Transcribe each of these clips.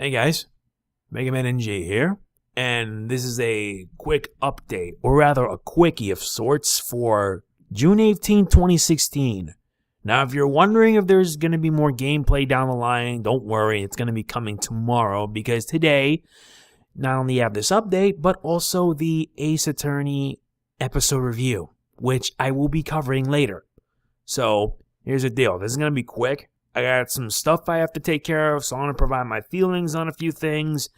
Hey guys, Mega Man NG here, and this is a quick update, or rather a quickie of sorts, for June 18, 2016. Now, if you're wondering if there's going to be more gameplay down the line, don't worry, it's going to be coming tomorrow, because today, not only have this update, but also the Ace Attorney episode review, which I will be covering later. So, here's the deal, this is going to be quick. I got some stuff I have to take care of, so I want to provide my feelings on a few things,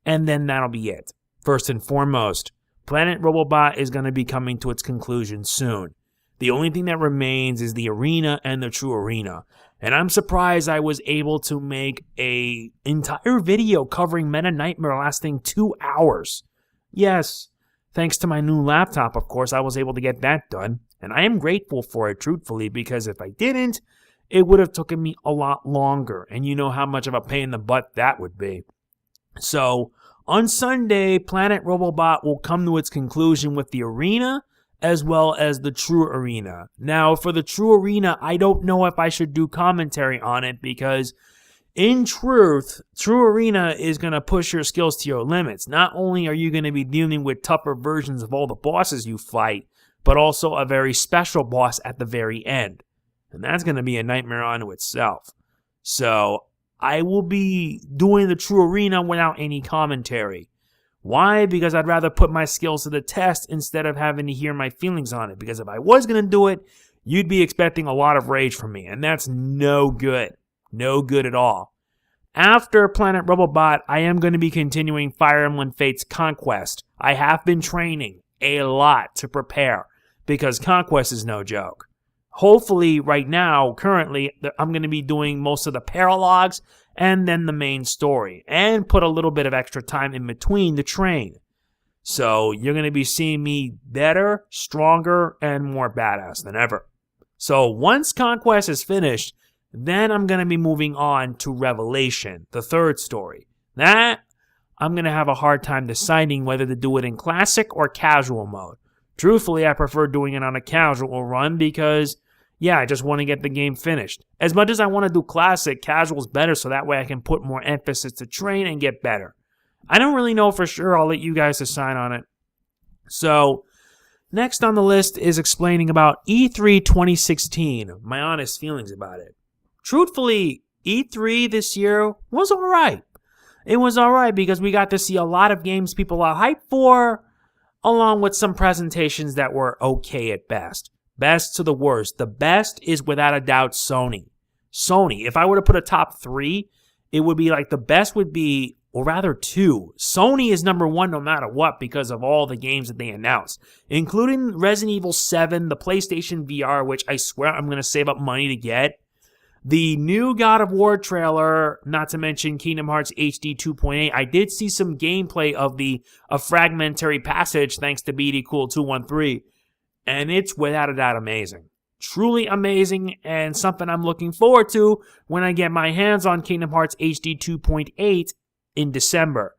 and then that'll be it. First and foremost, Planet Robobot is going to be coming to its conclusion soon. The only thing that remains is the arena and the true arena, and I'm surprised I was able to make an entire video covering Meta Nightmare lasting 2 hours. Yes, thanks to my new laptop, of course, I was able to get that done, and I am grateful for it, truthfully, because if I didn't, it would have taken me a lot longer, and you know how much of a pain in the butt that would be. So, on Sunday, Planet Robobot will come to its conclusion with the arena, as well as the true arena. Now, for the true arena, I don't know if I should do commentary on it, because, in truth, true arena is going to push your skills to your limits. Not only are you going to be dealing with tougher versions of all the bosses you fight, but also a very special boss at the very end. And that's going to be a nightmare unto itself. So, I will be doing the true arena without any commentary. Why? Because I'd rather put my skills to the test instead of having to hear my feelings on it. Because if I was going to do it, you'd be expecting a lot of rage from me. And that's no good. No good at all. After Planet Robobot, I am going to be continuing Fire Emblem Fate's Conquest. I have been training a lot to prepare. Because Conquest is no joke. Hopefully, right now, currently, I'm going to be doing most of the paralogues and then the main story. And put a little bit of extra time in between to train. So, you're going to be seeing me better, stronger, and more badass than ever. So, once Conquest is finished, then I'm going to be moving on to Revelation, the third story. That, I'm going to have a hard time deciding whether to do it in classic or casual mode. Truthfully, I prefer doing it on a casual run because, yeah, I just want to get the game finished. As much as I want to do classic, casual is better so that way I can put more emphasis to train and get better. I don't really know for sure. I'll let you guys decide on it. So, next on the list is explaining about E3 2016, my honest feelings about it. Truthfully, E3 this year was alright. It was alright because we got to see a lot of games people are hyped for, along with some presentations that were okay at best. Best to the worst. The best is without a doubt Sony. Sony, if I were to put a top 3, it would be like the best would be, or rather 2. Sony is number 1 no matter what because of all the games that they announced, including Resident Evil 7, the PlayStation VR, which I swear I'm going to save up money to get, the new God of War trailer, not to mention Kingdom Hearts HD 2.8. I did see some gameplay of a fragmentary passage thanks to BDCool213, and it's without a doubt amazing. Truly amazing, and something I'm looking forward to when I get my hands on Kingdom Hearts HD 2.8 in December.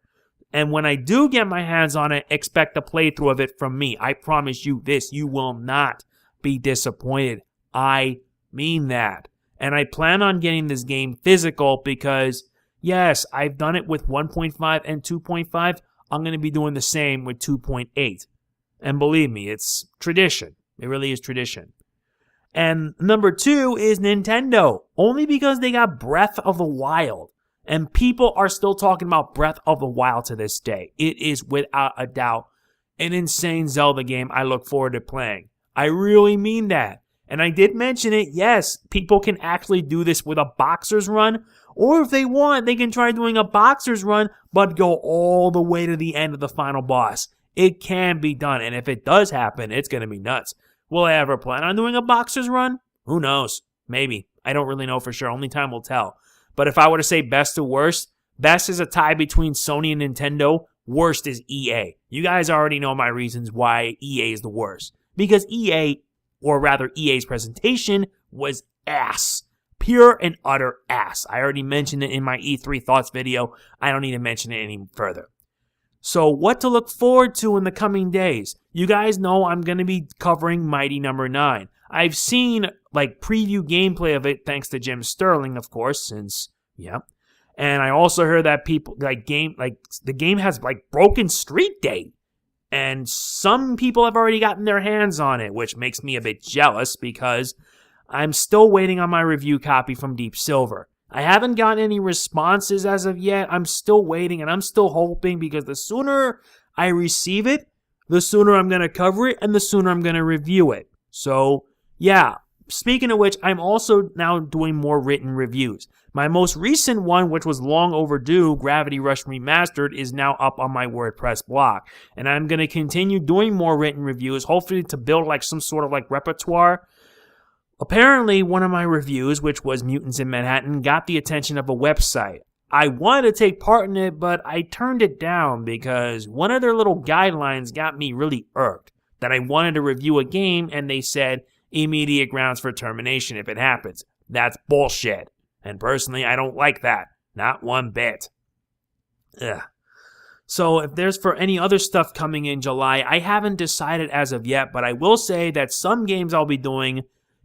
And when I do get my hands on it, expect a playthrough of it from me. I promise you this, you will not be disappointed. I mean that. And I plan on getting this game physical because, yes, I've done it with 1.5 and 2.5. I'm going to be doing the same with 2.8. And believe me, it's tradition. It really is tradition. And number 2 is Nintendo. Only because they got Breath of the Wild. And people are still talking about Breath of the Wild to this day. It is without a doubt an insane Zelda game I look forward to playing. I really mean that. And I did mention it, yes, people can actually do this with a boxer's run, or if they want, they can try doing a boxer's run, but go all the way to the end of the final boss. It can be done, and if it does happen, it's going to be nuts. Will I ever plan on doing a boxer's run? Who knows? Maybe. I don't really know for sure. Only time will tell. But if I were to say best to worst, best is a tie between Sony and Nintendo. Worst is EA. You guys already know my reasons why EA is the worst. Because EA, or rather EA's presentation, was ass. Pure and utter ass. I already mentioned it in my E3 Thoughts video. I don't need to mention it any further. So what to look forward to in the coming days? You guys know I'm going to be covering Mighty Number 9. I've seen preview gameplay of it thanks to Jim Sterling, of course, since, yeah. And I also heard that the game has broken street date. And some people have already gotten their hands on it, which makes me a bit jealous because I'm still waiting on my review copy from Deep Silver. I haven't gotten any responses as of yet. I'm still waiting, and I'm still hoping, because the sooner I receive it, the sooner I'm going to cover it, and the sooner I'm going to review it. So, yeah. Speaking of which, I'm also now doing more written reviews. My most recent one, which was long overdue, Gravity Rush Remastered, is now up on my WordPress blog. And I'm going to continue doing more written reviews, hopefully to build some sort of repertoire. Apparently, one of my reviews, which was Mutants in Manhattan, got the attention of a website. I wanted to take part in it, but I turned it down because one of their little guidelines got me really irked. That I wanted to review a game, and they said, immediate grounds for termination if it happens. That's bullshit. And personally, I don't like that. Not one bit. Ugh. So if there's for any other stuff coming in July, I haven't decided as of yet, but I will say that some games I'll be doing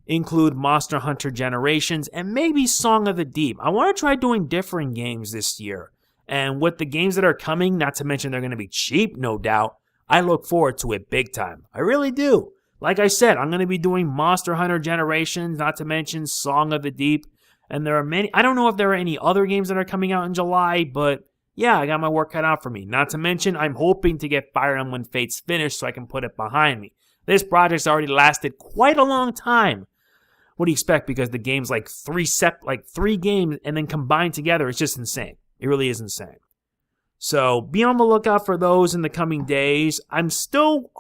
include Monster Hunter Generations and maybe Song of the Deep. I want to try doing different games this year. And with the games that are coming, not to mention they're going to be cheap, no doubt, I look forward to it big time. I really do. Like I said, I'm going to be doing Monster Hunter Generations, not to mention Song of the Deep. And there are many, I don't know if there are any other games that are coming out in July, but yeah, I got my work cut out for me. Not to mention, I'm hoping to get Fire Emblem Fates finished so I can put it behind me. This project's already lasted quite a long time. What do you expect? Because the game's three games and then combined together, it's just insane. It really is insane. So be on the lookout for those in the coming days. I'm still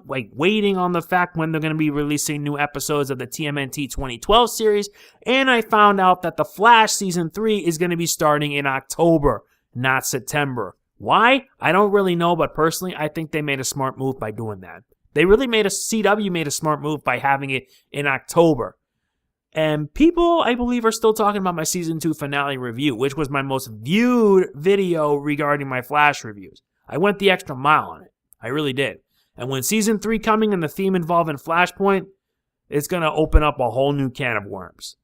waiting on the fact when they're going to be releasing new episodes of the TMNT 2012 series. And I found out that The Flash Season 3 is going to be starting in October, not September. Why? I don't really know, but personally, I think they made a smart move by doing that. CW made a smart move by having it in October. And people, I believe, are still talking about my Season 2 finale review, which was my most viewed video regarding my Flash reviews. I went the extra mile on it. I really did. And when Season 3 coming and the theme involving Flashpoint, it's going to open up a whole new can of worms.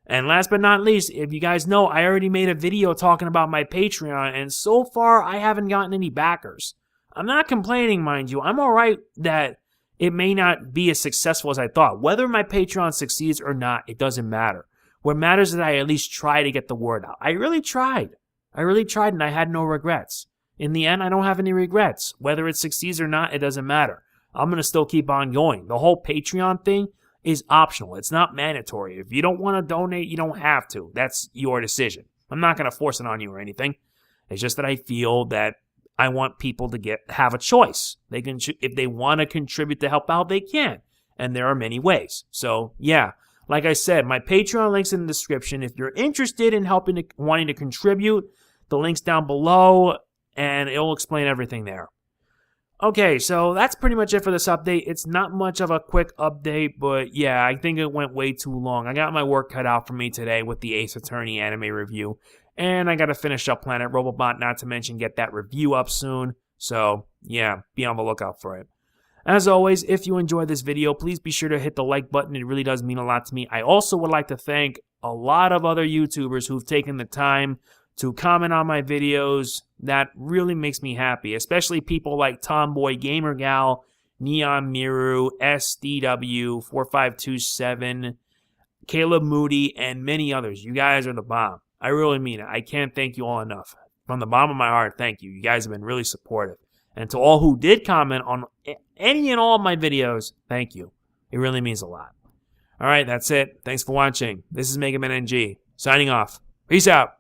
And last but not least, if you guys know, I already made a video talking about my Patreon, and so far, I haven't gotten any backers. I'm not complaining, mind you. I'm alright that it may not be as successful as I thought. Whether my Patreon succeeds or not, it doesn't matter. What matters is that I at least try to get the word out. I really tried, and I had no regrets. In the end, I don't have any regrets. Whether it succeeds or not, it doesn't matter. I'm going to still keep on going. The whole Patreon thing is optional. It's not mandatory. If you don't want to donate, you don't have to. That's your decision. I'm not going to force it on you or anything. It's just that I feel that I want people to have a choice. They can, if they want to contribute to help out, they can. And there are many ways. So, yeah. Like I said, my Patreon link's in the description. If you're interested in wanting to contribute, the link's down below, and it'll explain everything there. Okay, so that's pretty much it for this update. It's not much of a quick update, but yeah, I think it went way too long. I got my work cut out for me today with the Ace Attorney anime review. And I got to finish up Planet Robobot, not to mention get that review up soon. So, yeah, be on the lookout for it. As always, if you enjoyed this video, please be sure to hit the like button. It really does mean a lot to me. I also would like to thank a lot of other YouTubers who've taken the time to comment on my videos. That really makes me happy, especially people like Tomboy Gamer Gal, Neon Miru, SDW4527, Caleb Moody, and many others. You guys are the bomb. I really mean it. I can't thank you all enough. From the bottom of my heart, thank you. You guys have been really supportive. And to all who did comment on any and all of my videos, thank you. It really means a lot. All right, that's it. Thanks for watching. This is Mega Man NG, signing off. Peace out.